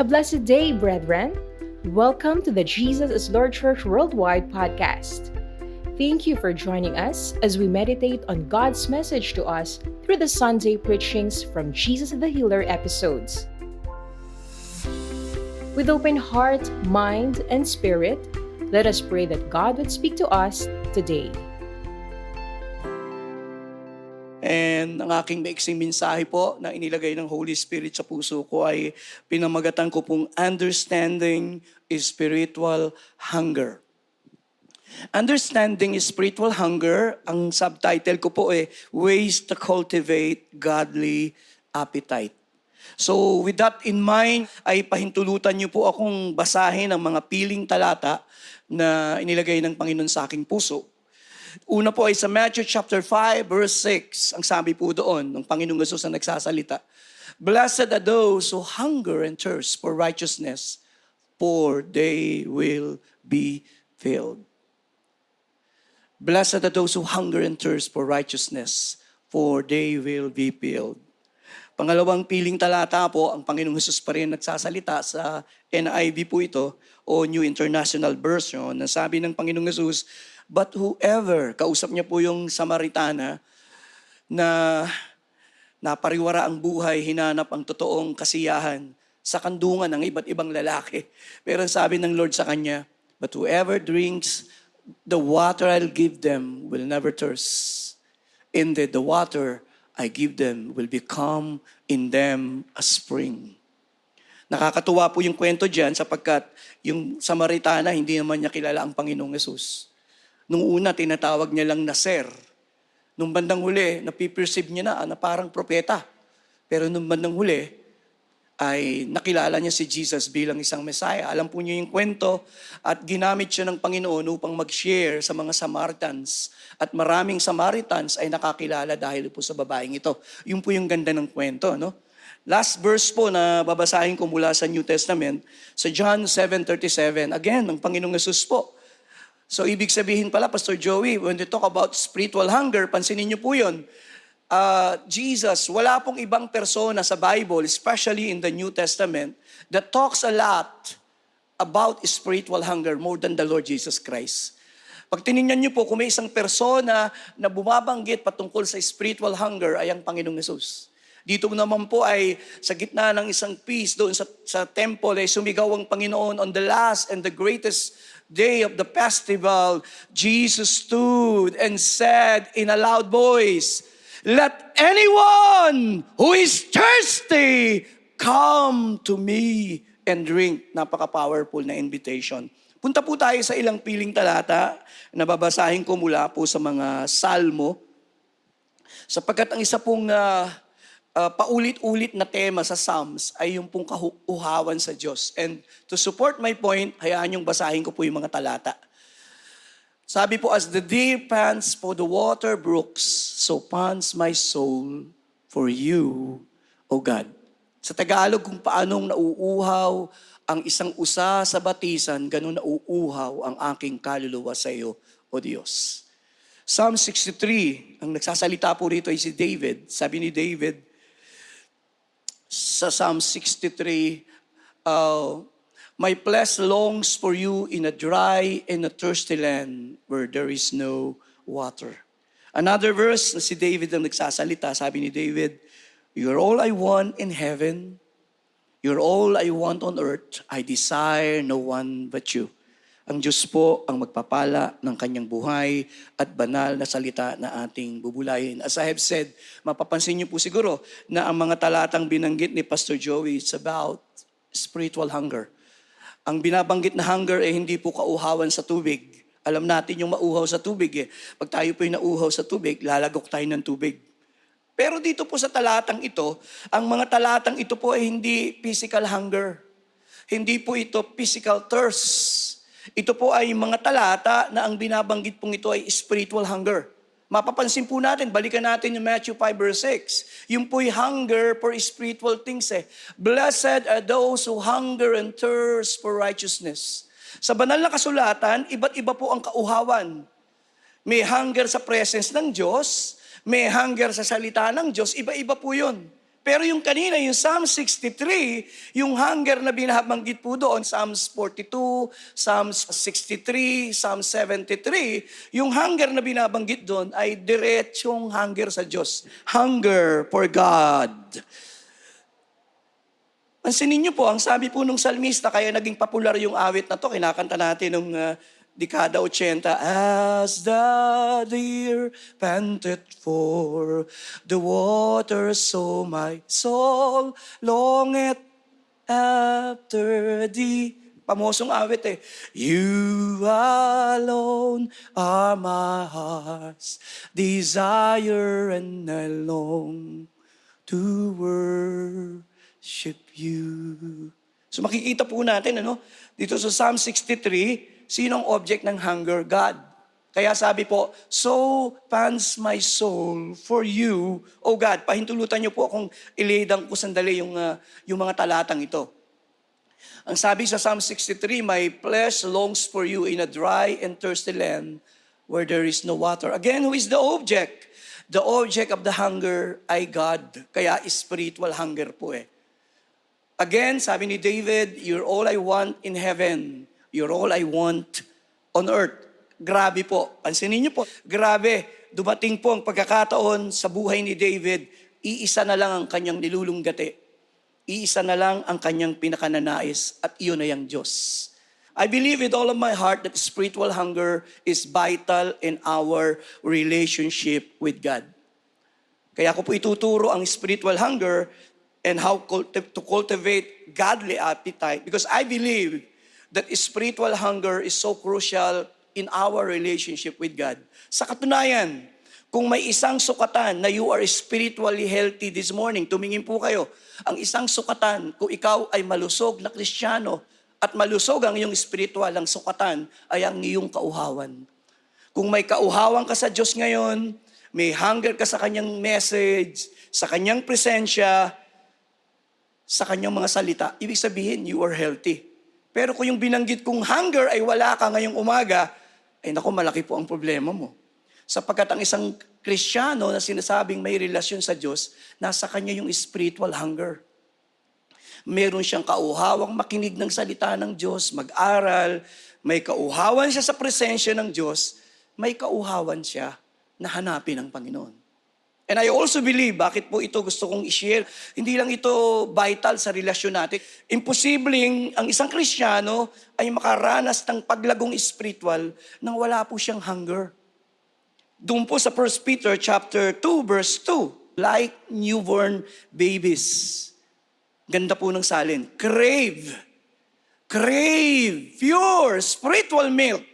A blessed day, brethren. Welcome to the Jesus is Lord Church Worldwide podcast. Thank you for joining us as we meditate on God's message to us through the Sunday preachings from Jesus the Healer episodes. With open heart, mind, and spirit, let us pray that God would speak to us today. And ang aking maiksing mensahe po na inilagay ng Holy Spirit sa puso ko ay pinamagatan ko pong Understanding Spiritual Hunger. Understanding Spiritual Hunger, ang subtitle ko po Ways to Cultivate Godly Appetite. So with that in mind, ay pahintulutan niyo po akong basahin ang mga piling talata na inilagay ng Panginoon sa aking puso. Una po ay sa Matthew chapter 5 verse 6. Ang sabi po doon, ng Panginoong Jesus na nagsasalita, "Blessed are those who hunger and thirst for righteousness, for they will be filled." Blessed are those who hunger and thirst for righteousness, for they will be filled. Pangalawang piling talata po, ang Panginoong Jesus pa rin nagsasalita sa NIV po ito, o New International Version, na sabi ng Panginoong Jesus, "But whoever," kausap niya po yung Samaritana, na napariwara ang buhay, hinanap ang totoong kasiyahan sa kandungan ng iba't ibang lalaki. Pero sabi ng Lord sa kanya, "But whoever drinks the water I'll give them will never thirst. Indeed, the water I give them will become in them a spring." Nakakatuwa po yung kwento dyan sapagkat yung Samaritana, hindi naman niya kilala ang Panginoong Yesus. Nung una, tinatawag niya lang na Sir. Nung bandang huli, napiperceive niya na parang propeta. Pero nung bandang huli, ay nakilala niya si Jesus bilang isang Messiah. Alam po niyo yung kwento at ginamit siya ng Panginoon upang mag-share sa mga Samaritans. At maraming Samaritans ay nakakilala dahil po sa babaeng ito. Yun po yung ganda ng kwento, no? Last verse po na babasahin ko mula sa New Testament, sa John 7:37. Again, ng Panginoong Yesus po. So ibig sabihin pala, Pastor Joey, when they talk about spiritual hunger, pansinin niyo po yun. Jesus, wala pong ibang persona sa Bible, especially in the New Testament, that talks a lot about spiritual hunger more than the Lord Jesus Christ. Pag tinignan niyo po, kung may isang persona na bumabanggit patungkol sa spiritual hunger, ay ang Panginoong Yesus. Dito naman po ay sa gitna ng isang feast doon sa temple ay sumigaw ang Panginoon on the last and the greatest day of the festival. Jesus stood and said in a loud voice, "Let anyone who is thirsty come to me and drink." Napaka-powerful na invitation. Punta po tayo sa ilang piling talata na babasahin ko mula po sa mga Salmo. Sapagkat ang isa pong paulit-ulit na tema sa Psalms ay yung pong kauhawan sa Diyos. And to support my point, hayaan yung basahin ko po yung mga talata. Sabi po, "As the deer pants for the water brooks, so pants my soul for you, O God." Sa Tagalog, kung paanong nauuhaw ang isang usa sa batisan, ganun nauuhaw ang aking kaluluwa sa iyo, O Diyos. Psalm 63, ang nagsasalita po rito ay si David. Sabi ni David, sa Psalm 63, "My flesh longs for you in a dry and a thirsty land where there is no water." Another verse na si David ang nagsasalita, sabi ni David, "You're all I want in heaven. You're all I want on earth. I desire no one but you." Ang Diyos po ang magpapala ng kanyang buhay at banal na salita na ating bubulayin. As I have said, mapapansin niyo po siguro na ang mga talatang binanggit ni Pastor Joey, it's about spiritual hunger. Ang binabanggit na hunger ay hindi po kauhawan sa tubig. Alam natin yung mauhaw sa tubig. Pag tayo po yung nauhaw sa tubig, lalagok tayo ng tubig. Pero dito po sa talatang ito, ang mga talatang ito po ay hindi physical hunger. Hindi po ito physical thirst. Ito po ay mga talata na ang binabanggit pong ito ay spiritual hunger. Mapapansin po natin, balikan natin yung Matthew 5 verse 6. Yung po'y hunger for spiritual things. "Blessed are those who hunger and thirst for righteousness." Sa banal na kasulatan, iba't iba po ang kauhawan. May hunger sa presence ng Diyos, may hunger sa salita ng Diyos, iba-iba po yun. Pero yung kanina, yung Psalm 63, yung hunger na binabanggit po doon, Psalms 42, Psalms 63, Psalm 73, yung hunger na binabanggit doon ay diretsong hunger sa Diyos. Hunger for God. Pansinin niyo po, ang sabi po nung salmista, kaya naging popular yung awit na to, kinakanta natin nung dekada 80, as the deer panted for the water, so my soul longeth after thee. Pamosong awit eh. You alone are my heart's desire, and I long to worship you. So makikita po natin, dito sa Psalm 63, sinong object ng hunger? God. Kaya sabi po, so pants my soul for you, O God. Pahintulutan niyo po akong ilidang ko sandali yung mga talatang ito. Ang sabi sa Psalm 63, my flesh longs for you in a dry and thirsty land where there is no water. Again, who is the object? The object of the hunger ay God. Kaya spiritual hunger po eh. Again, sabi ni David, you're all I want in heaven. You're all I want on earth. Grabe po. Pansinin niyo po. Grabe. Dumating po ang pagkakataon sa buhay ni David, iisa na lang ang kanyang nilulunggati. Iisa na lang ang kanyang pinakananais at iyon ay ang Diyos. I believe with all of my heart that spiritual hunger is vital in our relationship with God. Kaya ko po ituturo ang spiritual hunger and how to cultivate godly appetite, because I believe that spiritual hunger is so crucial in our relationship with God. Sa katunayan, kung may isang sukatan na you are spiritually healthy this morning, tumingin po kayo. Ang isang sukatan, kung ikaw ay malusog na Kristiyano at malusog ang iyong spiritual, ang sukatan ay ang iyong kauhawan. Kung may kauhawan ka sa Diyos ngayon, may hunger ka sa Kanyang message, sa Kanyang presensya, sa Kanyang mga salita, ibig sabihin, you are healthy. Pero kung yung binanggit kong hunger ay wala ka ngayong umaga, ay naku, malaki po ang problema mo. Sapagkat ang isang Kristiyano na sinasabing may relasyon sa Diyos, nasa kanya yung spiritual hunger. Meron siyang kauhawang makinig ng salita ng Diyos, mag-aral, may kauhawan siya sa presensya ng Diyos, may kauhawan siya na hanapin ang Panginoon. And I also believe, bakit po ito gusto kong i-share, hindi lang ito vital sa relasyon natin. Imposibleng ang isang Kristiyano ay makaranas ng paglagong spiritual nang wala po siyang hunger. Doon po sa 1 Peter chapter 2, verse 2, like newborn babies. Ganda po ng salin. Crave pure spiritual milk.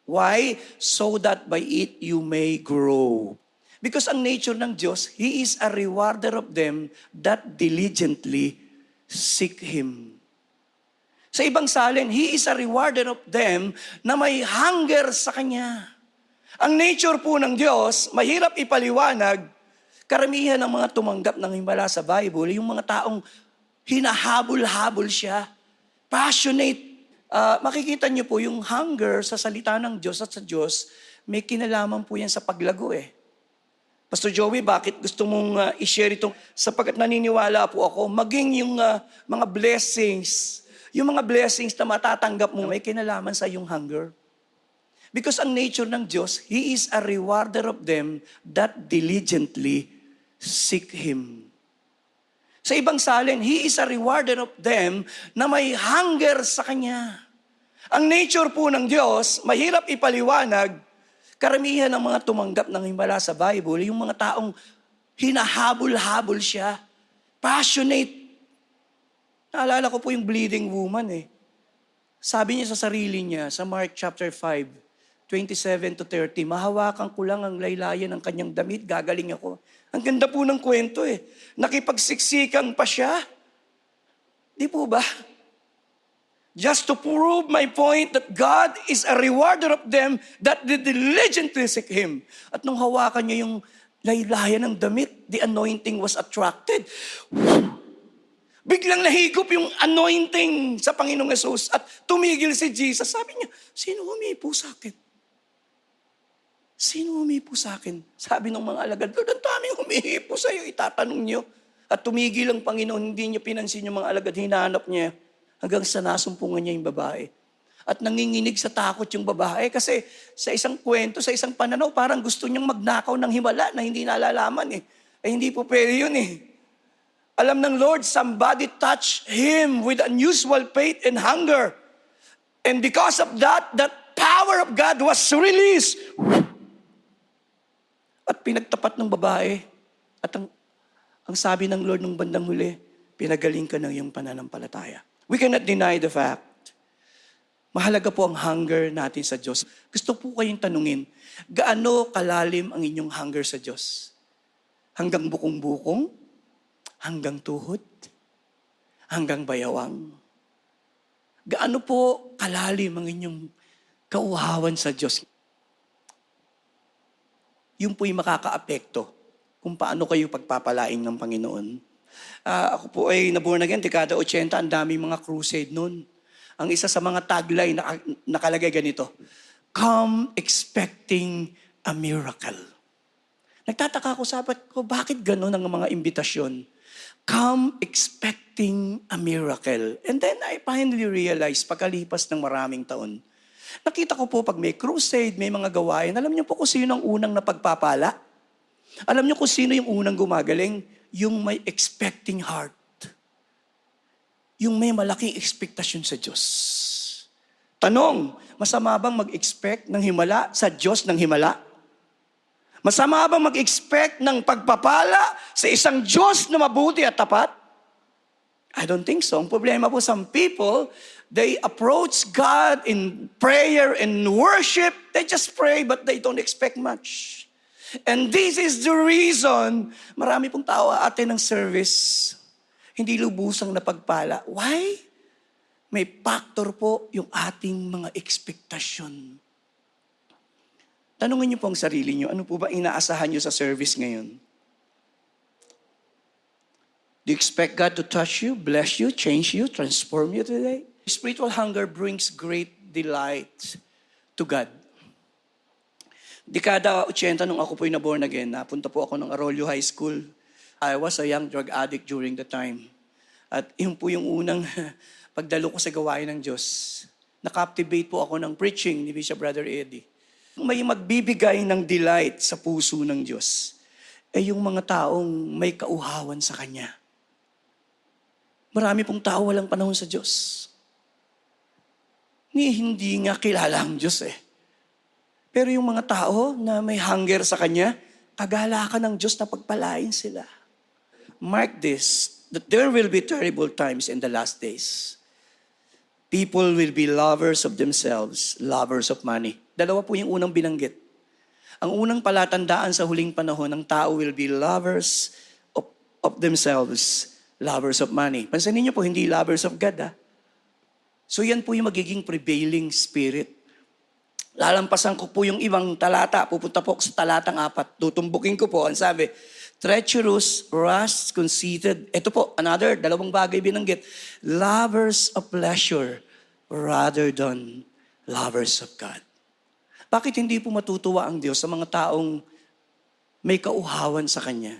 Why? So that by it you may grow. Because ang nature ng Diyos, He is a rewarder of them that diligently seek Him. Sa ibang salin, He is a rewarder of them na may hunger sa Kanya. Ang nature po ng Diyos, mahirap ipaliwanag, karamihan ng mga tumanggap ng himala sa Bible, yung mga taong hinahabol-habol siya, passionate. Makikita niyo po yung hunger sa salita ng Diyos at sa Diyos, may kinalaman po yan sa paglago eh. Pastor Joey, bakit gusto mong i-share itong, sapagkat naniniwala po ako, maging yung mga blessings na matatanggap mo, may kinalaman sa iyong hunger. Because ang nature ng Diyos, He is a rewarder of them that diligently seek Him. Sa ibang salin, He is a rewarder of them na may hunger sa Kanya. Ang nature po ng Diyos, mahirap ipaliwanag, karamihan ng mga tumanggap ng himala sa Bible, yung mga taong hinahabol-habol siya, passionate. Naalala ko po yung bleeding woman eh. Sabi niya sa sarili niya, sa Mark chapter 5, 27 to 30, mahawakan ko lang ang laylayan ng kanyang damit, gagaling ako. Ang ganda po ng kwento eh. Nakipagsiksikan pa siya. Di po ba? Just to prove my point that God is a rewarder of them that diligently seek Him. At nung hawakan niya yung laylayan ng damit, the anointing was attracted. Biglang nahigop yung anointing sa Panginoong Yesus at tumigil si Jesus. Sabi niya, sino humipo sa akin? Sino humipo sa akin? Sabi ng mga alagad, Lord, ang daming humihipo sa'yo. Itatanong niyo. At tumigil ang Panginoon, hindi niya pinansin yung mga alagad, hinanap niya hanggang sa nasumpungan niya yung babae. At nanginginig sa takot yung babae kasi sa isang kwento, sa isang pananaw, parang gusto niyang magnakaw ng himala na hindi nalalaman eh. Hindi po pwede yun eh. Alam ng Lord, somebody touched him with unusual faith and hunger. And because of that power of God was released. At pinagtapat ng babae. At ang sabi ng Lord nung bandang huli, pinagaling ka ng iyong pananampalataya. We cannot deny the fact. Mahalaga po ang hunger natin sa Diyos. Gusto po kayong tanungin, gaano kalalim ang inyong hunger sa Diyos? Hanggang bukong-bukong? Hanggang tuhod? Hanggang bayawang? Gaano po kalalim ang inyong kauhawan sa Diyos? Yun po yung makakaapekto kung paano kayo pagpapalain ng Panginoon. Ako po ay naborn again, dekada 80, ang daming mga crusade noon. Ang isa sa mga tagline nakalagay ganito, "Come expecting a miracle." Nagtataka ako, sabi ko, bakit gano'n ang mga imbitasyon? Come expecting a miracle. And then I finally realized, pagkalipas ng maraming taon, nakita ko po pag may crusade, may mga gawain, alam niyo po kung sino ang unang napagpapala? Alam niyo kung sino yung unang gumagaling? Yung may expecting heart. Yung may malaking ekspektasyon sa Diyos. Tanong, masama bang mag-expect ng himala sa Diyos ng himala? Masama bang mag-expect ng pagpapala sa isang Diyos na mabuti at tapat? I don't think so. Ang problema po, some people, they approach God in prayer and worship. They just pray but they don't expect much. And this is the reason marami pong tao atin ng service hindi lubusang napagpala. Why? May factor po yung ating mga ekspektasyon. Tanungin niyo po ang sarili niyo, ano po ba inaasahan niyo sa service ngayon? Do you expect God to touch you, bless you, change you, transform you today? Spiritual hunger brings great delight to God. Dekada 80 nung ako po'y naborn again, napunta po ako ng Arroyo High School. I was a young drug addict during the time. At yun po yung unang pagdalo ko sa gawain ng Diyos. Na-captivate po ako ng preaching ni Bishop Brother Eddie. May magbibigay ng delight sa puso ng Diyos. Yung mga taong may kauhawan sa Kanya. Marami pong tao walang panahon sa Diyos. Hindi nga kilala ang Diyos eh. Pero yung mga tao na may hunger sa Kanya, kagalakan ng Diyos na pagpalain sila. Mark this, that there will be terrible times in the last days. People will be lovers of themselves, lovers of money. Dalawa po yung unang binanggit. Ang unang palatandaan sa huling panahon, ng tao will be lovers of themselves, lovers of money. Pansinin niyo po, hindi lovers of God. So yan po yung magiging prevailing spirit. Lalampasan ko po yung ibang talata. Pupunta po sa talatang 4. Tutumbukin ko po. Ang sabi, treacherous, rash, conceited. Ito po, another, dalawang bagay binanggit. Lovers of pleasure rather than lovers of God. Bakit hindi po matutuwa ang Diyos sa mga taong may kauhawan sa Kanya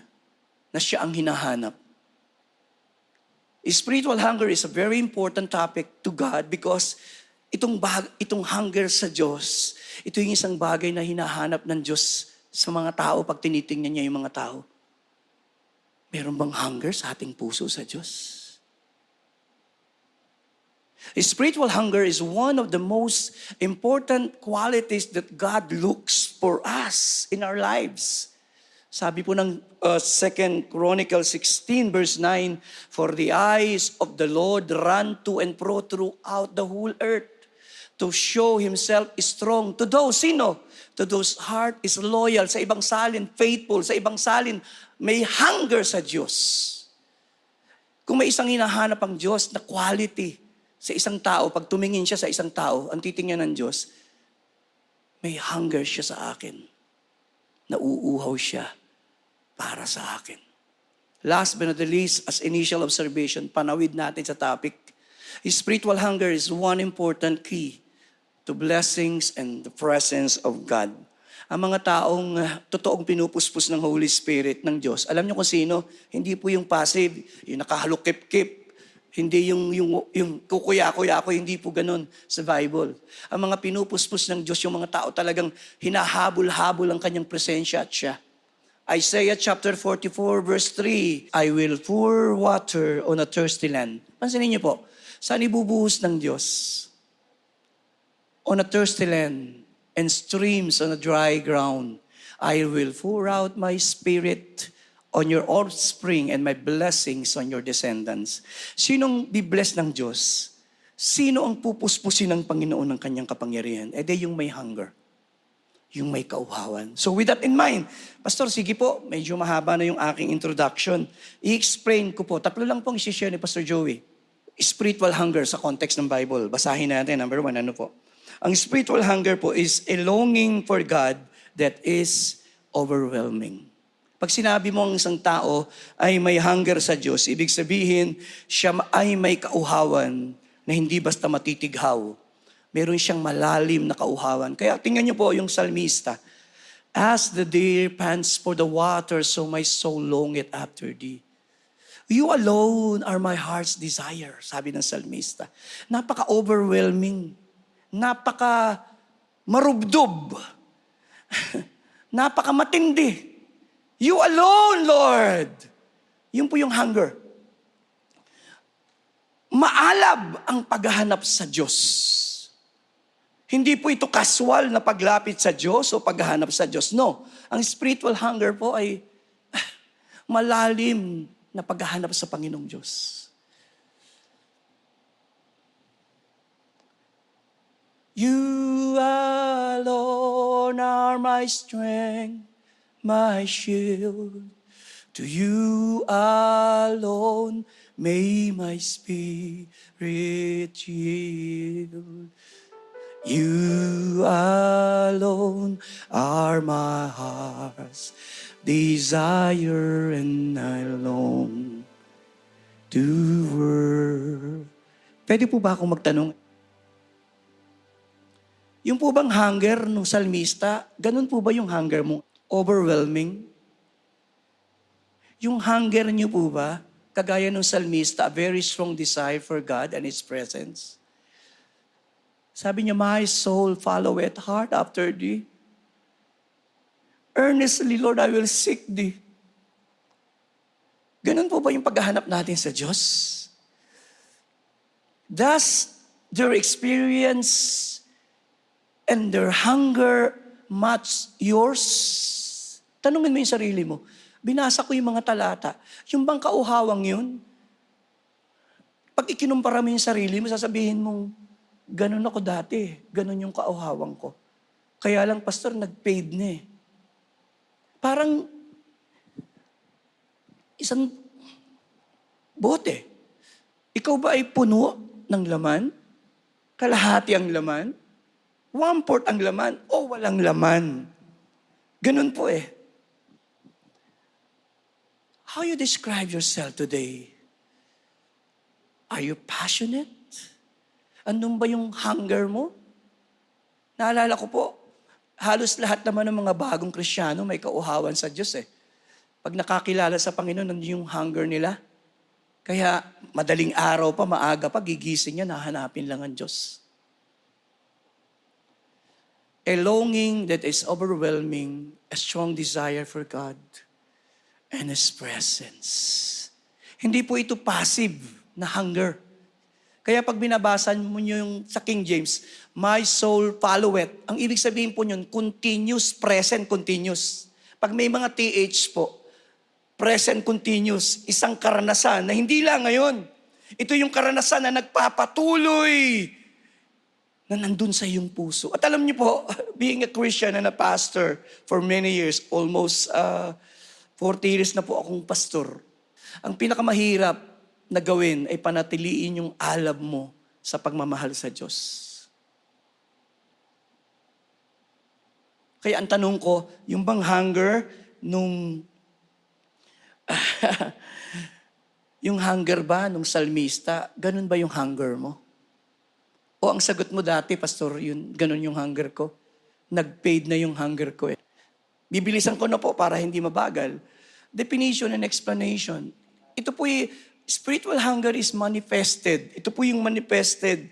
na siya ang hinahanap? Spiritual hunger is a very important topic to God because itong hunger sa Diyos, ito yung isang bagay na hinahanap ng Diyos sa mga tao pag tinitingnan niya yung mga tao. Meron bang hunger sa ating puso sa Diyos? Spiritual hunger is one of the most important qualities that God looks for us in our lives. Sabi po ng 2 Chronicles 16 verse 9, "For the eyes of the Lord run to and fro throughout the whole earth, to show Himself strong to those," sino? To those heart is loyal. Sa ibang salin, faithful. Sa ibang salin, may hunger sa Diyos. Kung may isang hinahanap ang Diyos na quality sa isang tao, pag tumingin siya sa isang tao, ang titingnan ng Diyos, may hunger siya sa akin. Nauuhaw siya para sa akin. Last but not the least, as initial observation, panawid natin sa topic, spiritual hunger is one important key to blessings and the presence of God. Ang mga taong totoong pinupuspos ng Holy Spirit ng Diyos, alam niyo kung sino? Hindi po yung passive, yung nakahalukip-kip, hindi yung kukuya-kuya ako, hindi po ganun sa Bible. Ang mga pinupuspos ng Diyos, yung mga tao talagang hinahabol-habol ang kanyang presensya at siya. Isaiah chapter 44 verse 3, I will pour water on a thirsty land. Pansinin niyo po, saan ibubuhos ng Diyos? On a thirsty land and streams on a dry ground. I will pour out my spirit on your offspring and my blessings on your descendants. Sinong bibless ng Diyos? Sino ang pupuspusin ng Panginoon ng kanyang kapangyarihan? Yung may hunger. Yung may kauhawan. So with that in mind, Pastor, sige po, medyo mahaba na yung aking introduction. I-explain ko po. Tatlo lang pong isi-share ni Pastor Joey. Spiritual hunger sa context ng Bible. Basahin natin. Number 1, ano po? Ang spiritual hunger po is a longing for God that is overwhelming. Pag sinabi mo ang isang tao ay may hunger sa Diyos, ibig sabihin, siya ay may kauhawan na hindi basta matitighaw. Meron siyang malalim na kauhawan. Kaya tingnan niyo po yung salmista. As the deer pants for the water, so my soul longeth after thee. You alone are my heart's desire, sabi ng salmista. Napaka-overwhelming. Napaka-marubdob. Napaka-matindi. You alone, Lord. Yun po yung hunger. Maalab ang paghahanap sa Diyos. Hindi po ito casual na paglapit sa Diyos o paghahanap sa Diyos. No. Ang spiritual hunger po ay malalim na paghahanap sa Panginoong Diyos. You alone are my strength, my shield. To you alone may my spirit yield. You alone are my heart's desire, and I long to work. Pwede po ba akong magtanong? Yung po bang hunger ng salmista, ganun po ba yung hunger mo? Overwhelming? Yung hunger niyo po ba, kagaya ng salmista, a very strong desire for God and His presence? Sabi niya, my soul followeth hard after thee. Earnestly, Lord, I will seek thee. Ganun po ba yung paghahanap natin sa Diyos? Does their experience and their hunger match yours? Tanungin mo yung sarili mo. Binasa ko yung mga talata. Yung bang kauhawang yun? Pag ikinumpara mo yung sarili mo, sasabihin mong, ganun ako dati. Ganun yung kauhawang ko. Kaya lang, pastor, nag-fade na eh. Parang isang bote. Ikaw ba ay puno ng laman? Kalahati ang laman? 1/4 ang laman o walang laman? Ganun po eh. How you describe yourself today? Are you passionate? Anong ba yung hunger mo? Naalala ko po, halos lahat naman ng mga bagong Kristiyano may kauhawan sa Diyos eh. Pag nakakilala sa Panginoon, nandiyon yung hunger nila. Kaya madaling araw pa, maaga pa, gigising niya, nahanapin lang ang Diyos. A longing that is overwhelming, a strong desire for God and His presence. Hindi po ito passive na hunger. Kaya pag binabasa mo nyo yung sa King James, my soul followeth. Ang ibig sabihin po yun, continuous, present continuous. Pag may mga TH po, present continuous, isang karanasan na hindi lang ngayon. Ito yung karanasan na nagpapatuloy na nandun sa iyong puso. At alam niyo po, being a Christian and a pastor for many years, almost 40 years na po akong pastor, ang pinakamahirap na gawin ay panatiliin yung alab mo sa pagmamahal sa Diyos. Kaya ang tanong ko, yung bang hunger nung yung hunger ba nung salmista, ganun ba yung hunger mo? O ang sagot mo dati, pastor, yun, ganun yung hunger ko? nag-fade na yung hunger ko eh. Bibilisan ko na po para hindi mabagal. Definition and explanation. Ito po spiritual hunger is manifested. Ito po yung manifested.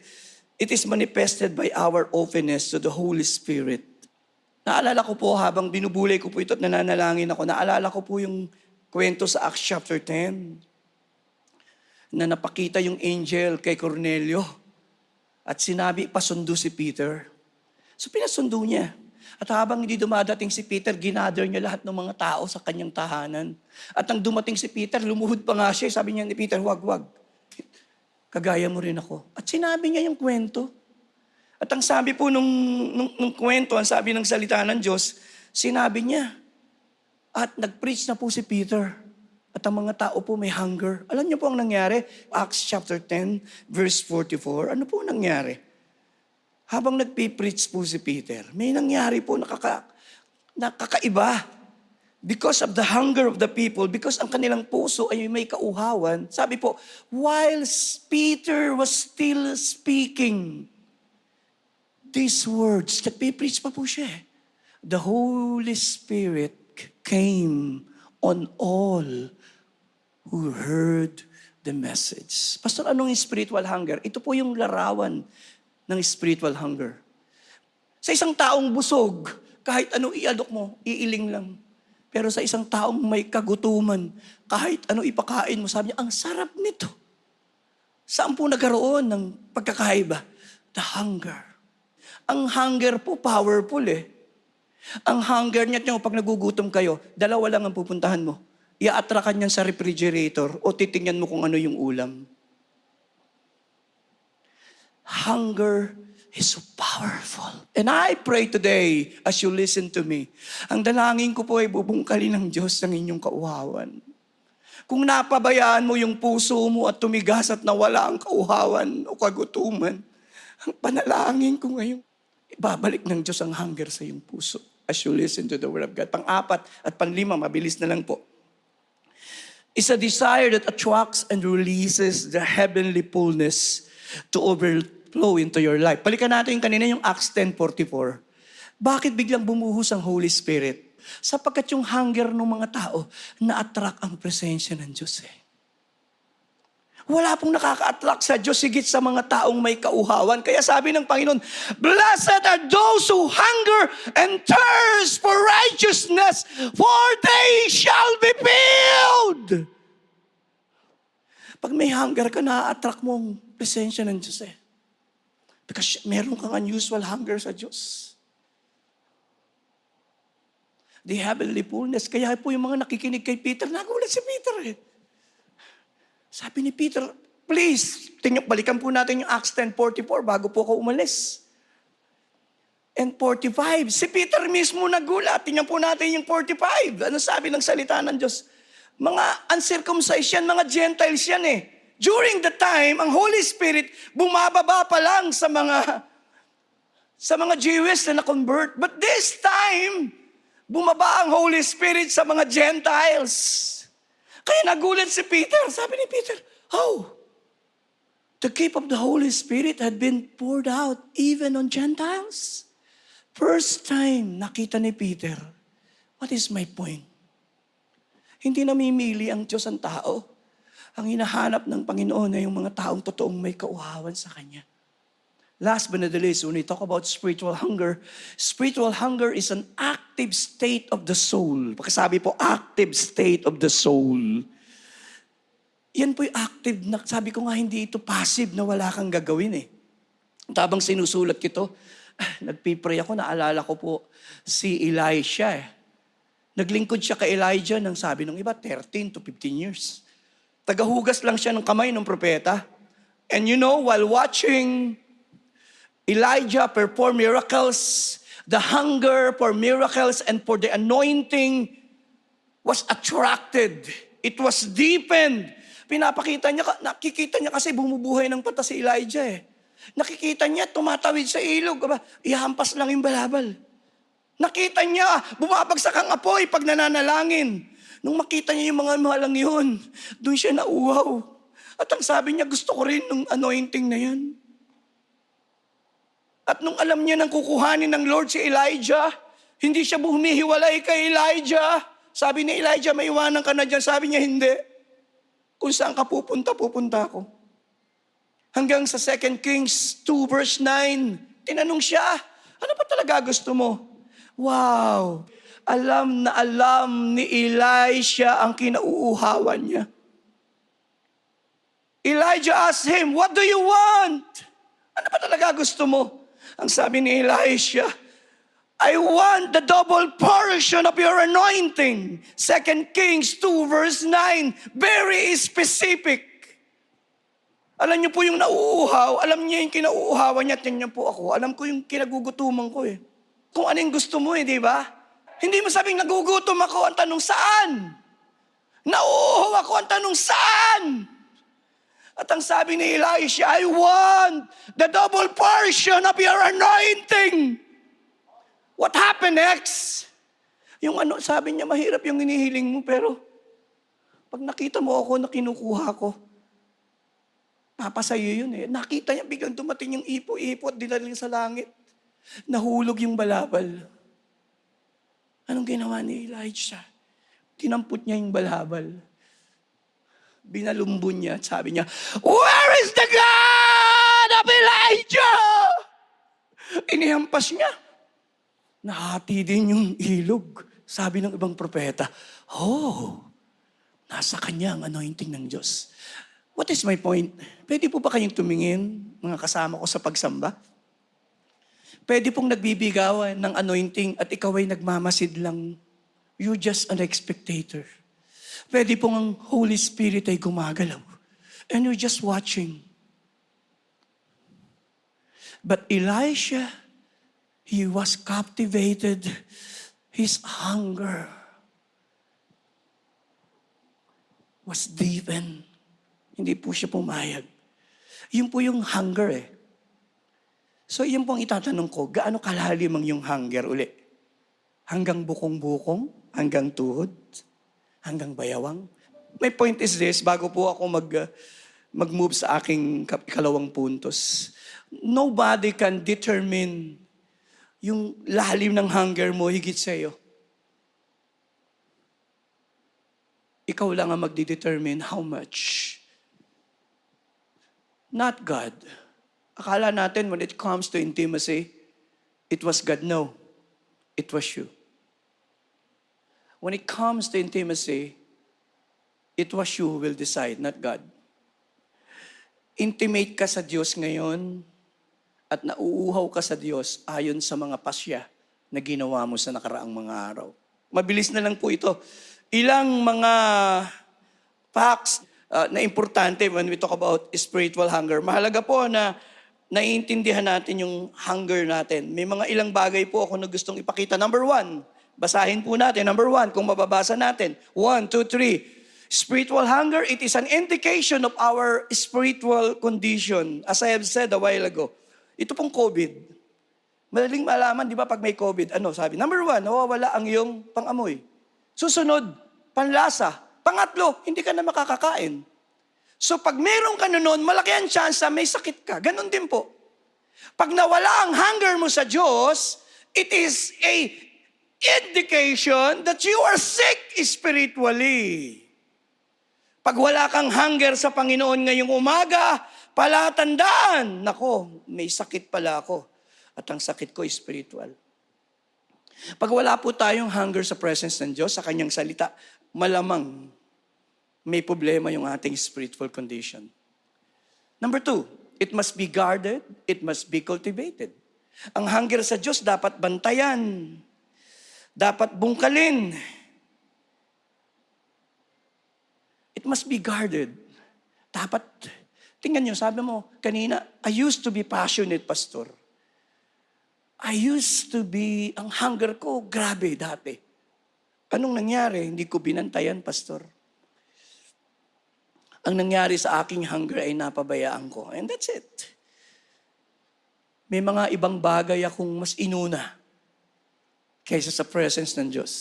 It is manifested by our openness to the Holy Spirit. Naalala ko po habang binubulay ko po ito at nananalangin ako, naalala ko po yung kwento sa Acts chapter 10 na napakita yung angel kay Cornelio at sinabi, pasundo si Peter. So pinasundo niya. At habang hindi dumadating si Peter, ginather niya lahat ng mga tao sa kanyang tahanan. At nang dumating si Peter, lumuhod pa nga siya. Sabi niya ni Peter, wag. Kagaya mo rin ako. At sinabi niya yung kwento. At ang sabi po nung kwento, ang sabi ng salita ng Diyos, sinabi niya. At nag-preach na po si Peter. At ang mga tao po may hunger. Alam niyo po ang nangyari? Acts chapter 10, verse 44. Ano po nangyari? Habang nagpipreach po si Peter, may nangyari po nakakaiba. Because of the hunger of the people, because ang kanilang puso ay may kauhawan, sabi po, whilst Peter was still speaking these words, nagpipreach pa po siya. The Holy Spirit came on all who heard the message. Pastor, anong spiritual hunger? Ito po yung larawan ng spiritual hunger. Sa isang taong busog, kahit ano ialok mo, iiling lang. Pero sa isang taong may kagutuman, kahit ano ipakain mo, sabi niya, ang sarap nito. Saan po nagkaroon ng pagkakaiba? The hunger. Ang hunger po, powerful eh. Ang hunger niya, pag nagugutom kayo, dalawa lang ang pupuntahan mo. I-attrakan niyan sa refrigerator o titingnan mo kung ano yung ulam. Hunger is so powerful. And I pray today, as you listen to me, ang dalangin ko po ay bubungkalin ng Diyos ng inyong kauhawan. Kung napabayaan mo yung puso mo at tumigas at nawala ang kauhawan o kagutuman, ang panalangin ko ngayon, ibabalik ng Diyos ang hunger sa iyong puso as you listen to the Word of God. Pang-apat at pang-lima, mabilis na lang po, is a desire that attracts and releases the heavenly fullness to overflow into your life. Balikan natin kanina yung Acts 10:44. Bakit biglang bumuhos ang Holy Spirit? Sapagkat yung hunger ng mga tao, na-attract ang presensya ng Diyos eh. Wala pong nakaka-attract sa Diyos higit sa mga taong may kauhawan. Kaya sabi ng Panginoon, blessed are those who hunger and thirst for righteousness, for they shall be filled. Pag may hunger ka, na-attract mo ang presensya ng Diyos eh. Because meron kang unusual hunger sa Diyos. The heavenly fullness. Kaya po yung mga nakikinig kay Peter, nagulat si Peter eh. Sabi ni Peter, please, balikan po natin yung Acts 10:44 bago po ako umalis. And 45, si Peter mismo nagulat. Tingnan po natin yung 45. Ano sabi ng salita ng Diyos? Mga uncircumcised yan, mga Gentiles yan eh. During the time, ang Holy Spirit bumababa pa lang sa mga Jewish na na-convert. But this time, bumaba ang Holy Spirit sa mga Gentiles. Kaya nagulat si Peter. Sabi ni Peter, the gift of the Holy Spirit had been poured out even on Gentiles. First time nakita ni Peter, what is my point? Hindi namimili ang Diyos ang tao. Ang hinahanap ng Panginoon ay yung mga taong totoong may kauhawan sa Kanya. Last but not the least, when we talk about spiritual hunger is an active state of the soul. Pagkasabi po, active state of the soul. Yan po yung active na, sabi ko nga, hindi ito passive na wala kang gagawin eh. Tabang sinusulat kito, nagpipray ako, naalala ko po si Elisha eh. Naglingkod siya kay Elijah ng sabi ng iba, 13 to 15 years. Tagahugas lang siya ng kamay ng propeta. And you know, while watching Elijah perform miracles, the hunger for miracles and for the anointing was attracted. It was deepened. Nakikita niya kasi bumubuhay ng pata si Elijah eh. Nakikita niya, tumatawid sa ilog. Ihampas lang yung balabal. Nakita niya, bumabagsak ang apoy pag nananalangin. Nung makita niya yung mga malang yun, doon siya nauwaw. At ang sabi niya, gusto ko rin ng anointing na yan. At nung alam niya nang kukuhanin ng Lord si Elijah, hindi siya humihiwalay kay Elijah. Sabi ni Elijah, maiwanan ka na dyan. Sabi niya, hindi. Kung saan ka pupunta, pupunta ako. Hanggang sa 2 Kings 2 verse 9, tinanong siya, ano ba talaga gusto mo? Wow! Alam na alam ni Elisha ang kinauuhawan niya. Elijah asked him, what do you want? Ano ba talaga gusto mo? Ang sabi ni Elisha, I want the double portion of your anointing. 2 Kings 2 verse 9, very specific. Alam niyo po yung nauuhaw, alam niya yung kinauuhawan niya, tingnan po ako. Alam ko yung kinagugutuman ko eh. Kung ano yung gusto mo eh, di ba? Hindi mo sabing nagugutom ako, ang tanong saan? Nauuhaw ako, ang tanong saan? At ang sabi ni Elisha, I want the double portion of your anointing. What happened next? Yung ano, sabi niya, mahirap yung hinihiling mo, pero pag nakita mo ako na kinukuha ko, papasayo yun eh. Nakita niya, biglang dumating yung ipo-ipo at dinaling sa langit. Nahulog yung balabal. Anong ginawa ni Elijah? Tinampot niya yung balabal. Binalumbon niya at sabi niya, where is the God of Elijah? Inihampas niya. Nahati din yung ilog. Sabi ng ibang propeta, nasa kanya ang anointing ng Diyos. What is my point? Pwede po ba kayong tumingin, mga kasama ko sa pagsamba? Pwede pong nagbibigawan ng anointing at ikaw ay nagmamasid lang. You're just an spectator. Pwede pong ang Holy Spirit ay gumagalaw. And you're just watching. But Elisha, he was captivated. His hunger was deepened. Hindi po siya pumayag. Yun po yung hunger eh. So yun po ang itatanong ko, gaano kalalim ang yung hunger uli? Hanggang bukong-bukong? Hanggang tuhod? Hanggang bayawang? My point is this, bago po ako mag-move sa aking ikalawang puntos, nobody can determine yung lalim ng hunger mo higit sa iyo. Ikaw lang ang magdidetermine how much. Not God. Akala natin when it comes to intimacy, it was God. No, it was you. When it comes to intimacy, it was you who will decide, not God. Intimate ka sa Diyos ngayon at nauuhaw ka sa Diyos ayon sa mga pasya na ginawa mo sa nakaraang mga araw. Mabilis na lang po ito. Ilang mga facts na importante when we talk about spiritual hunger. Mahalaga po na naiintindihan natin yung hunger natin. May mga ilang bagay po ako na gustong ipakita. Number 1, basahin po natin. Number 1, kung mababasa natin. 1, 2, 3. Spiritual hunger, it is an indication of our spiritual condition. As I have said a while ago, ito pong COVID. Madaling malaman, di ba, pag may COVID, sabi? Number 1, nawawala ang iyong pang-amoy. Susunod, panlasa. Pangatlo, hindi ka na makakakain. So pag meron ka noon, malaki ang chance na may sakit ka. Ganon din po. Pag nawala ang hunger mo sa Diyos, it is a indication that you are sick spiritually. Pag wala kang hunger sa Panginoon ngayong umaga, palatandaan, nako, may sakit pala ako. At ang sakit ko is spiritual. Pag wala po tayong hunger sa presence ng Diyos, sa kanyang salita, malamang may problema yung ating spiritual condition. Number 2, it must be guarded, it must be cultivated. Ang hunger sa Diyos dapat bantayan, dapat bungkalin. It must be guarded. Dapat, tingnan nyo, sabi mo kanina, I used to be passionate, pastor. I used to be, ang hunger ko, grabe dati. Anong nangyari? Hindi ko binantayan, pastor. Ang nangyari sa aking hunger ay napabayaan ko. And that's it. May mga ibang bagay akong mas inuna kaysa sa presence ng Diyos.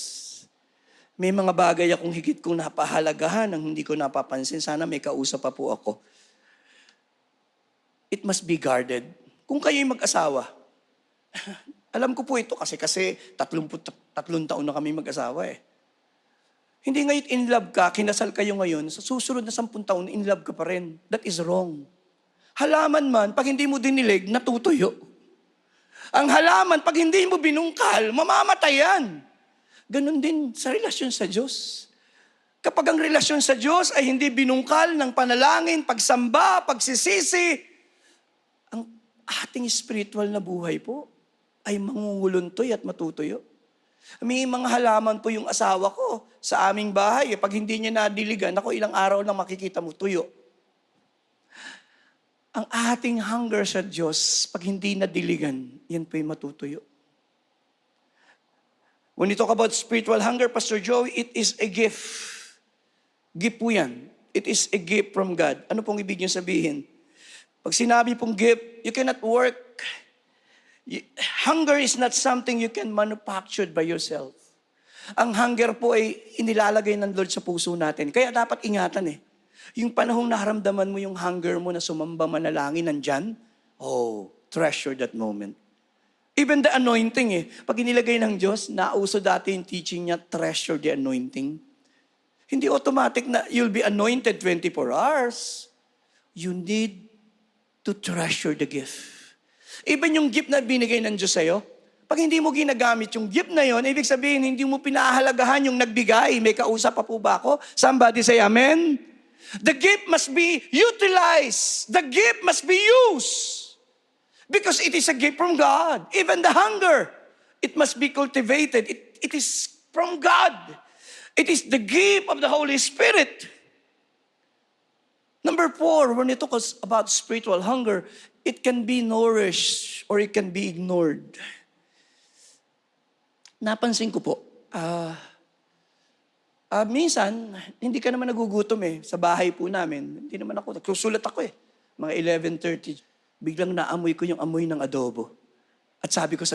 May mga bagay akong higit kong napahalagahan ang hindi ko napapansin. Sana may kausap pa po ako. It must be guarded. Kung kayo'y mag-asawa, Alam ko po ito kasi 33 taon na kami mag-asawa eh. Hindi ngayon in love ka, kinasal kayo ngayon, sa susunod na 10 taon, in love ka pa rin. That is wrong. Halaman man, pag hindi mo dinilig, natutuyo. Ang halaman, pag hindi mo binungkal, mamamatay yan. Ganon din sa relasyon sa Diyos. Kapag ang relasyon sa Diyos ay hindi binungkal ng panalangin, pagsamba, pagsisisi, ang ating spiritual na buhay po ay mangunguluntoy at matutuyo. May mga halaman po yung asawa ko sa aming bahay. Pag hindi niya nadiligan, ako ilang araw lang makikita mo, tuyo. Ang ating hunger sa Diyos, pag hindi nadiligan, yan po yung matutuyo. When you talk about spiritual hunger, Pastor Joey, it is a gift. Gift po yan. It is a gift from God. Ano pong ibig niyo sabihin? Pag sinabi pong gift, you cannot work. Hunger is not something you can manufacture by yourself. Ang hunger po ay inilalagay ng Lord sa puso natin. Kaya dapat ingatan eh. Yung panahong naharamdaman mo yung hunger mo na sumamba manalangin, nandyan, treasure that moment. Even the anointing eh. Pag inilagay ng Diyos, nauso dati yung teaching niya, treasure the anointing. Hindi automatic na you'll be anointed 24 hours. You need to treasure the gift. Even yung gift na binigay ng Diyos sa'yo, pag hindi mo ginagamit yung gift na yon, ibig sabihin, hindi mo pinahalagahan yung nagbigay. May kausap pa po ba ako? Somebody say amen? The gift must be utilized. The gift must be used. Because it is a gift from God. Even the hunger, it must be cultivated. It is from God. It is the gift of the Holy Spirit. Number 4, when you talk about spiritual hunger, it can be nourished or it can be ignored. Napansin ko po, minsan, hindi ka naman nagugutom eh. Sa bahay po namin, hindi naman ako. Nagsusulat ako eh. Mga 11:30. Biglang naamoy ko yung amoy ng adobo. At sabi ko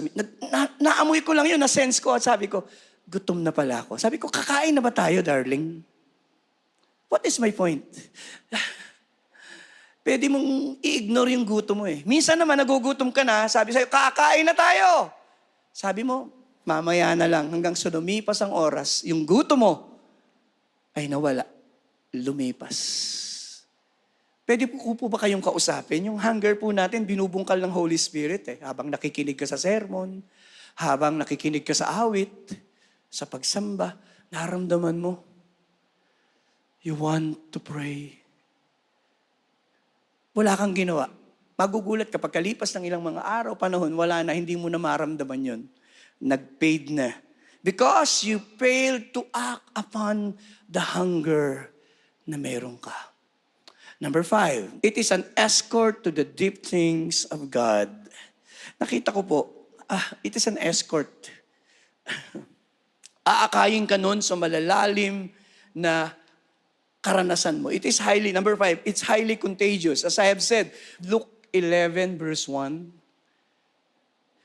naamoy ko lang yun, na-sense ko. At sabi ko, gutom na pala ako. Sabi ko, kakain na ba tayo, darling? What is my point? Pwede mong i-ignore yung gutom mo eh. Minsan naman, nagugutom ka na, sabi sa'yo, kakain na tayo. Sabi mo, mamaya na lang, hanggang sa lumipas ang oras, yung gutom mo ay nawala. Lumipas. Pwede po ba kayong kausapin? Yung hunger po natin, binubungkal ng Holy Spirit eh. Habang nakikinig ka sa sermon, habang nakikinig ka sa awit, sa pagsamba, naramdaman mo, you want to pray. Wala kang ginawa. Magugulat kapag kalipas ng ilang mga araw, panahon, wala na, hindi mo na maramdaman yun. Nag-fade na. Because you failed to act upon the hunger na meron ka. Number 5, it is an escort to the deep things of God. Nakita ko po, it is an escort. Aakayin ka nun sa malalalim na karanasan mo. It is number 5, it's highly contagious. As I have said, Luke 11 verse 1,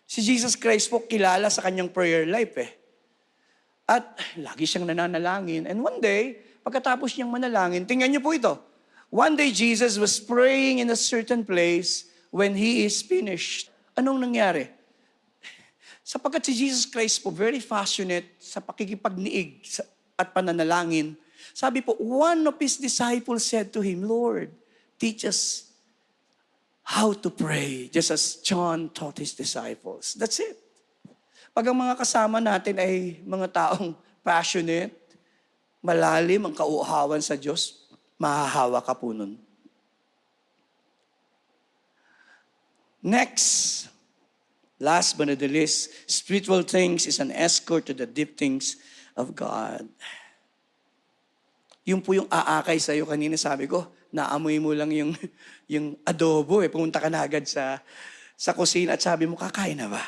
si Jesus Christ po kilala sa kanyang prayer life eh. At lagi siyang nananalangin. And one day, pagkatapos niyang manalangin, tingnan niyo po ito. One day, Jesus was praying in a certain place when He is finished. Anong nangyari? Sapagkat si Jesus Christ po, very passionate sa pakikipagniig at pananalangin, sabi po, one of His disciples said to Him, Lord, teach us how to pray, just as John taught his disciples. That's it. Pag ang mga kasama natin ay mga taong passionate, malalim ang kauuhawan sa Diyos, mahahawa ka po nun. Next, last but not the least, spiritual things is an escort to the deep things of God. Yung po yung aakay sa'yo kanina, sabi ko, naamoy mo lang yung adobo eh. Pumunta ka na agad sa kusina at sabi mo, kakain na ba?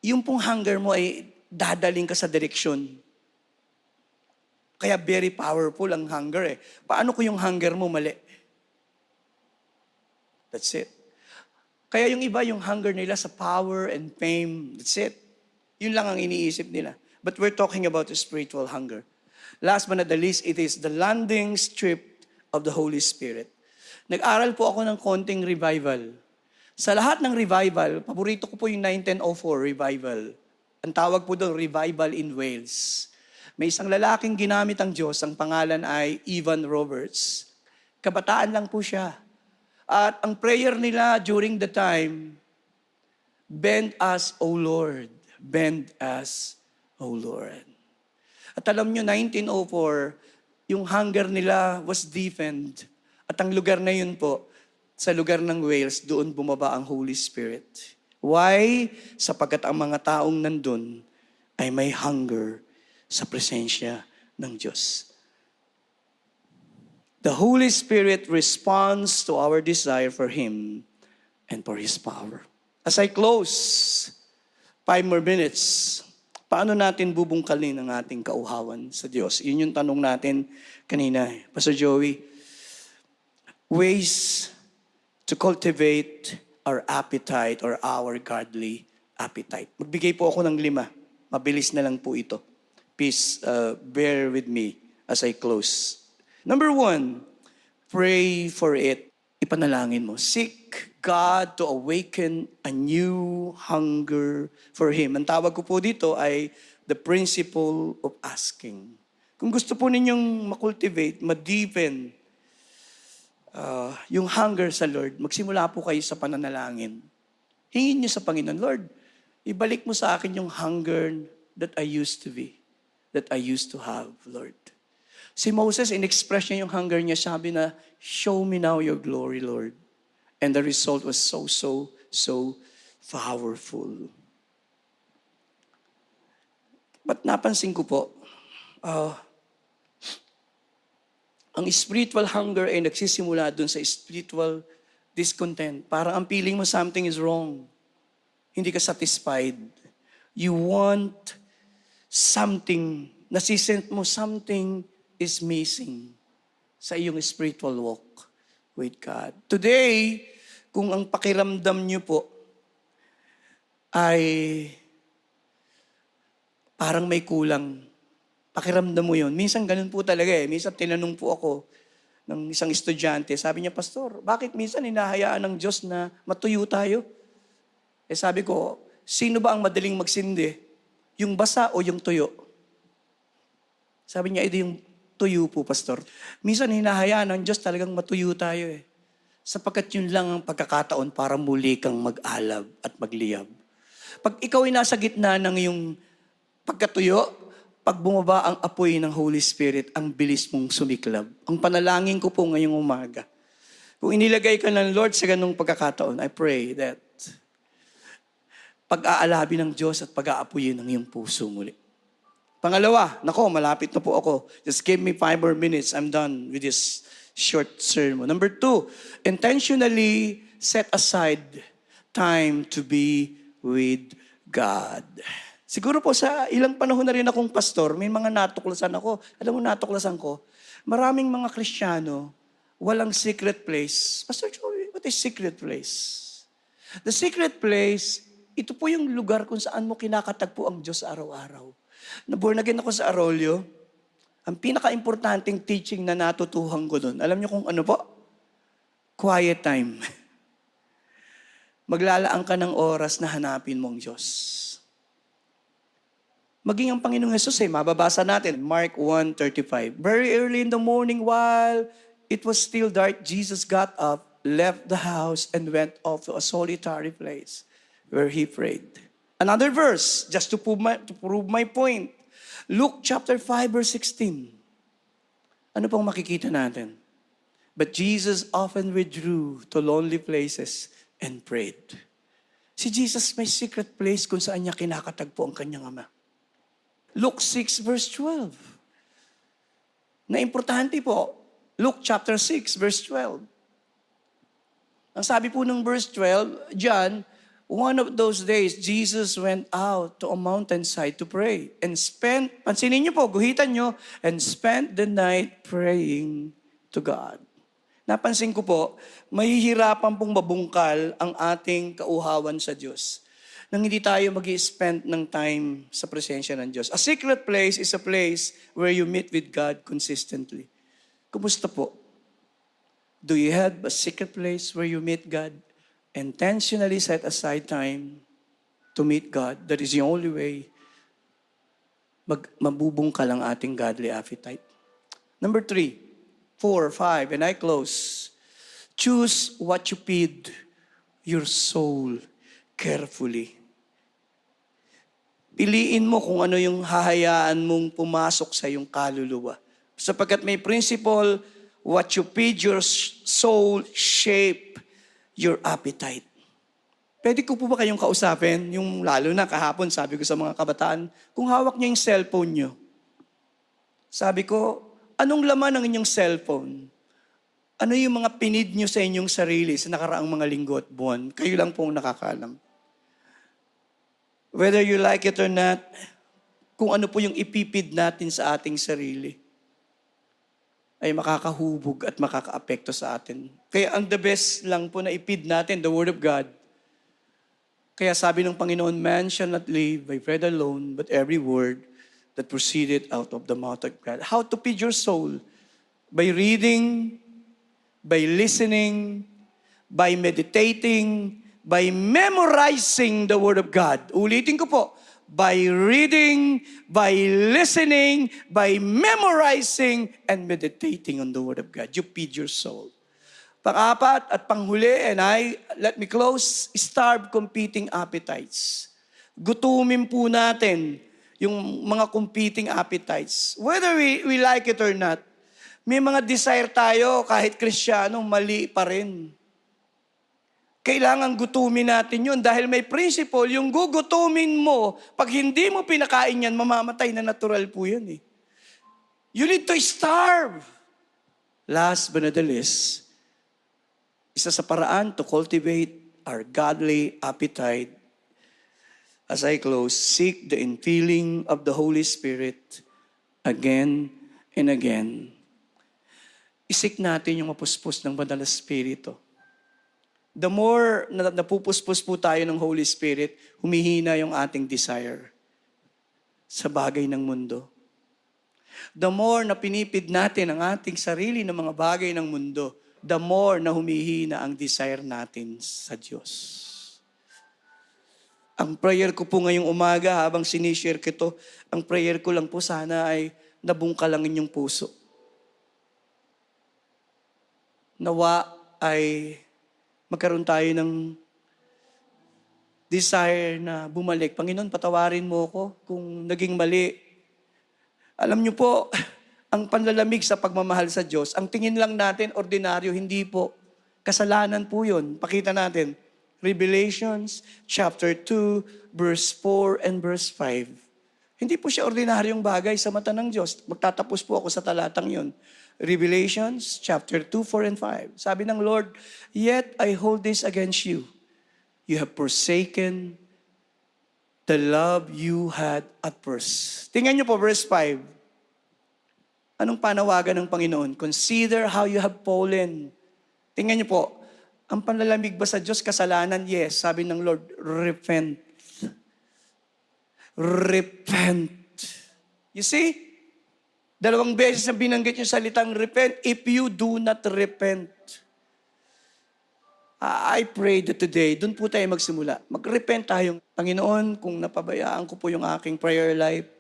Yung pong hunger mo ay dadaling ka sa direksyon. Kaya very powerful ang hunger eh. Paano kung yung hunger mo mali? That's it. Kaya yung iba, yung hunger nila sa power and fame, that's it. Yun lang ang iniisip nila. But we're talking about the spiritual hunger. Last but not the least, it is the landing strip of the Holy Spirit. Nag-aral po ako ng konting revival Sa lahat ng revival, paborito ko po yung 1904 revival. Ang tawag po doon, revival in Wales. May isang lalaking ginamit ang Diyos, ang pangalan ay Evan Roberts. Kabataan lang po siya. At ang prayer nila during the time, bend us, O Lord. Bend us, O Lord. At alam nyo, 1904, yung hunger nila was deepened. At ang lugar na yun po, sa lugar ng Wales, doon bumaba ang Holy Spirit. Why? Sapagkat ang mga taong nandun ay may hunger sa presensya ng Diyos. The Holy Spirit responds to our desire for Him and for His power. As I close, 5 more minutes, paano natin bubungkalin ang ating kauhawan sa Diyos? Yun yung tanong natin kanina. Pastor Joey, ways to cultivate our appetite or our godly appetite. Magbigay po ako ng 5. Mabilis na lang po ito. Please bear with me as I close. Number 1, pray for it. Ipanalangin mo. Seek God to awaken a new hunger for Him. Ang tawag ko po dito ay the principle of asking. Kung gusto po ninyong makultivate, ma-deepen yung hunger sa Lord, magsimula po kayo sa pananalangin. Hingin niyo sa Panginoon, Lord, ibalik mo sa akin yung hunger that I used to be, that I used to have, Lord. Si Moses, in-express niya yung hunger niya, sabi na, show me now your glory, Lord. And the result was so powerful. But napansin ko po, ang spiritual hunger ay nagsisimula dun sa spiritual discontent. Parang ang feeling mo something is wrong. Hindi ka satisfied. You want something, nasisent mo something is missing sa iyong spiritual walk with God. Today, kung ang pakiramdam niyo po ay parang may kulang, pakiramdam mo yun. Minsan ganun po talaga eh. Minsan tinanong po ako ng isang estudyante. Sabi niya, Pastor, bakit minsan hinahayaan ng Diyos na matuyo tayo? Eh sabi ko, sino ba ang madaling magsindi? Yung basa o yung tuyo? Sabi niya, ito yung tuyo po, Pastor. Minsan hinahayaan ng Diyos talagang matuyo tayo eh. Sapagkat yun lang ang pagkakataon para muli kang mag-alab at magliyab. Pag ikaw ay nasa gitna ng iyong pagkatuyo, pag bumaba ang apoy ng Holy Spirit, ang bilis mong sumiklab. Ang panalangin ko po ngayong umaga. Kung inilagay ka ng Lord sa ganung pagkakataon, I pray that pag-aalabi ng Diyos at pag-aapuyin ng iyong puso muli. Pangalawa, malapit na po ako. Just give me 5 more minutes. I'm done with this short sermon. Number 2, intentionally set aside time to be with God. Siguro po sa ilang panahon na rin akong pastor, may mga natuklasan ako. Alam mo, natuklasan ko, maraming mga Kristiyano, walang secret place. Pastor Joey, what is secret place? The secret place, ito po yung lugar kung saan mo kinakatagpo ang Diyos araw-araw. Naborn again ako sa Arroyo. Ang pinaka-importanting teaching na natutuhan ko doon, alam niyo kung ano po? Quiet time. Maglalaan ka ng oras na hanapin mong Diyos. Maging ang Panginoong Jesus mababasa natin, Mark 1:35. Very early in the morning while it was still dark, Jesus got up, left the house, and went off to a solitary place where He prayed. Another verse, just to prove my point. Luke chapter 5, verse 16. Ano pong makikita natin? But Jesus often withdrew to lonely places and prayed. Si Jesus may secret place kung saan niya kinakatagpo ang kanyang Ama. Luke 6, verse 12. Na importante po, Luke chapter 6, verse 12. Ang sabi po ng verse 12, John, one of those days, Jesus went out to a mountainside to pray and spent, pansinin niyo po, guhitan niyo, and spent the night praying to God. Napansin ko po, mahihirapan pong mabungkal ang ating kauhawan sa Diyos nang hindi tayo mag-i-spend ng time sa presensya ng Diyos. A secret place is a place where you meet with God consistently. Kumusta po? Do you have a secret place where you meet God Intentionally set aside time to meet God. That is the only way mabubungkal ang ating godly appetite. Number 3, 4, 5, and I close. Choose what you feed your soul carefully. Piliin mo kung ano yung hahayaan mong pumasok sa iyong kaluluwa. Sapagkat may principle, what you feed your soul shape your appetite. Pwede ko po ba kayong kausapin? Yung lalo na kahapon, sabi ko sa mga kabataan, kung hawak niyo yung cellphone niyo, sabi ko, anong laman ng inyong cellphone? Ano yung mga pinid niyo sa inyong sarili sa nakaraang mga linggo at buwan? Kayo lang pong nakakalam. Whether you like it or not, kung ano po yung ipipid natin sa ating sarili, ay makakahubog at makakaapekto sa atin. Kaya ang the best lang po na ipid natin, the Word of God. Kaya sabi ng Panginoon, man shall not live by bread alone, but every word that proceeded out of the mouth of God. How to feed your soul? By reading, by listening, by meditating, by memorizing the Word of God. Ulitin ko po, by reading, by listening, by memorizing, and meditating on the Word of God. You feed your soul. Pang-apat at panghuli, and let me close, starve competing appetites. Gutumin po natin yung mga competing appetites. Whether we like it or not, may mga desire tayo kahit Kristiyano, mali pa rin. Kailangan gutumin natin yun dahil may principle, yung gugutumin mo, pag hindi mo pinakain yan, mamamatay na natural po yan eh. You need to starve. Last but not the least, isa sa paraan to cultivate our godly appetite. As I close, seek the infilling of the Holy Spirit again and again. Isik natin yung mapuspos ng Banal na Espiritu. The more na napupuspos po tayo ng Holy Spirit, humihina yung ating desire sa bagay ng mundo. The more na pinipid natin ang ating sarili ng mga bagay ng mundo, the more na humihina ang desire natin sa Diyos. Ang prayer ko po ngayong umaga habang sinishare ko ito, ang prayer ko lang po sana ay nabungkal ang inyong puso. Nawa ay magkaroon tayo ng desire na bumalik. Panginoon, patawarin mo ako kung naging mali. Alam niyo po, ang panlalamig sa pagmamahal sa Diyos, ang tingin lang natin, ordinaryo, hindi po. Kasalanan po yun. Pakita natin. Revelations chapter 2, verse 4 and verse 5. Hindi po siya ordinaryong bagay sa mata ng Diyos. Magtatapos po ako sa talatang yun. Revelations chapter 2, 4, and 5. Sabi ng Lord, yet I hold this against you. You have forsaken the love you had at first. Tingnan niyo po verse 5. Anong panawagan ng Panginoon? Consider how you have fallen. Tingnan niyo po, ang panlalamig ba sa Diyos kasalanan? Yes. Sabi ng Lord, repent. Repent. You see? 2 beses na binanggit yung salitang repent. If you do not repent, I pray that today, doon po tayo magsimula. Mag-repent tayong, Panginoon, kung napabayaan ko po yung aking prayer life,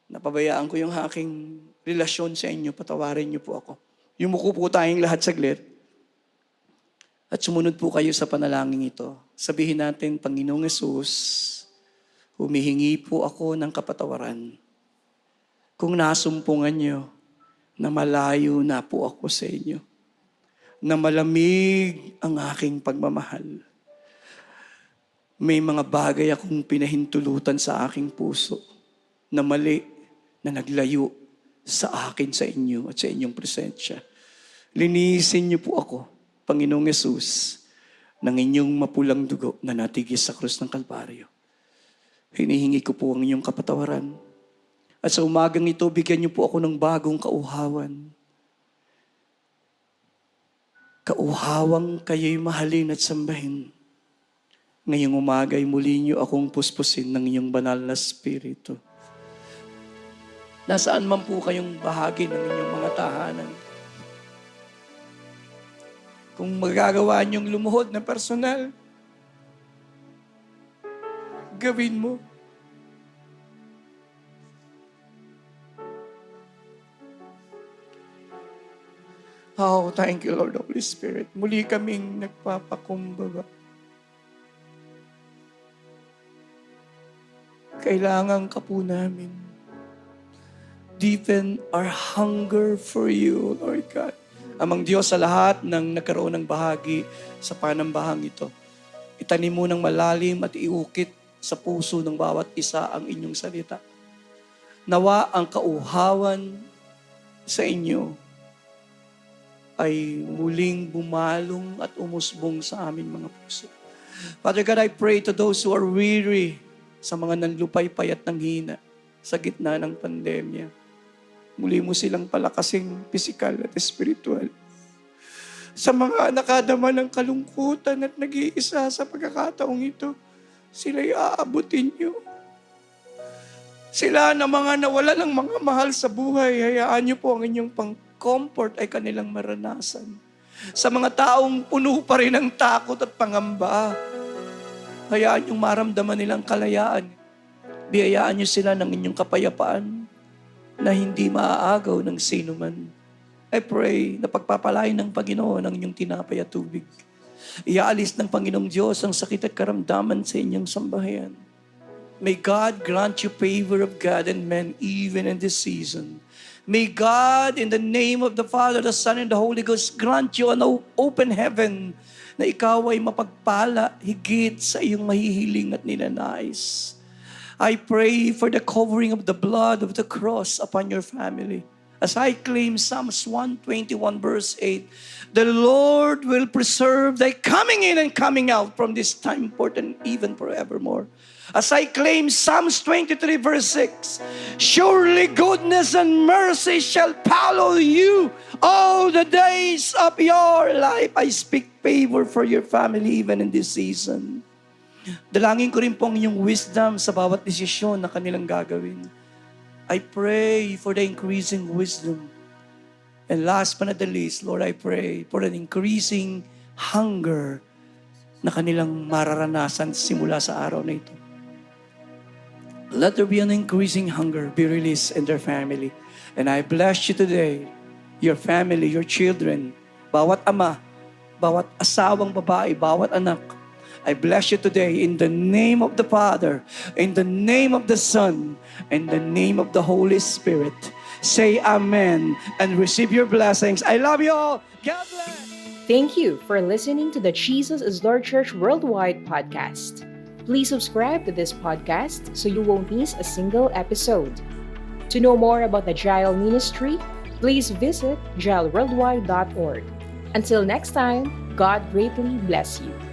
napabayaan ko yung aking relasyon sa inyo, patawarin niyo po ako. Yumuko po tayong lahat saglit. At sumunod po kayo sa panalangin ito. Sabihin natin, Panginoong Yesus, humihingi po ako ng kapatawaran. Kung nasumpungan niyo na malayo na po ako sa inyo, na malamig ang aking pagmamahal, may mga bagay akong pinahintulutan sa aking puso na mali, na naglayo sa akin, sa inyo at sa inyong presensya. Linisin niyo po ako, Panginoong Yesus, ng inyong mapulang dugo na natigis sa krus ng Kalbaryo. Hinihingi ko po ang inyong kapatawaran. At sa umagang ito, bigyan niyo po ako ng bagong kauhawan. Kauhawang kayo'y mahalin at sambahin. Ngayong umaga ay muli niyo akong puspusin ng inyong banal na Espiritu. Nasaan man po kayong bahagi ng inyong mga tahanan. Kung magagawa niyong lumuhod na personal, gawin mo. Oh, thank you, Lord Holy Spirit. Muli kaming nagpapakumbaba. Kailangan ka po namin. Deepen our hunger for you, Lord God. Amang Diyos, sa lahat ng nagkaroon ng bahagi sa panambahang ito, itanim mo ng malalim at iukit sa puso ng bawat isa ang inyong salita. Nawa ang kauhawan sa inyo ay muling bumalong at umusbong sa aming mga puso. Father God, I pray to those who are weary, sa mga nanlupaypay at nanghina sa gitna ng pandemya. Muli mo silang palakasing pisikal at espiritual. Sa mga nakadama ng kalungkutan at nag-iisa sa pagkakataong ito, sila'y aabutin niyo. Sila na mga nawala ng mga mahal sa buhay, hayaan niyo po ang inyong pang-comfort ay kanilang maranasan. Sa mga taong puno pa rin ng takot at pangamba, hayaan yung maramdaman nilang kalayaan. Biyayaan niyo sila ng inyong kapayapaan na hindi maaagaw ng sino man. I pray na pagpapalain ng Panginoon ang inyong tinapay at tubig. Iaalis ng Panginoong Diyos ang sakit at karamdaman sa inyong sambahayan. May God grant you favor of God and men even in this season. May God, in the name of the Father, the Son, and the Holy Ghost, grant you an open heaven na ikaw ay mapagpala higit sa iyong mahihiling at ninanais. I pray for the covering of the blood of the cross upon your family. As I claim Psalms 121 verse 8, the Lord will preserve thy coming in and coming out from this time forth and even forevermore. As I claim Psalms 23 verse 6, surely goodness and mercy shall follow you all the days of your life. I speak favor for your family even in this season. Dalangin ko rin po ang inyong wisdom sa bawat desisyon na kanilang gagawin. I pray for the increasing wisdom. And last but not the least, Lord, I pray for an increasing hunger na kanilang mararanasan simula sa araw na ito. Let there be an increasing hunger be released in their family. And I bless you today, your family, your children, bawat ama, bawat asawang babae, bawat anak. I bless you today in the name of the Father, in the name of the Son, in the name of the Holy Spirit. Say amen and receive your blessings. I love you all. God bless. Thank you for listening to the Jesus is Lord Church Worldwide podcast. Please subscribe to this podcast so you won't miss a single episode. To know more about the Jael Ministry, please visit jailworldwide.org. Until next time, God greatly bless you.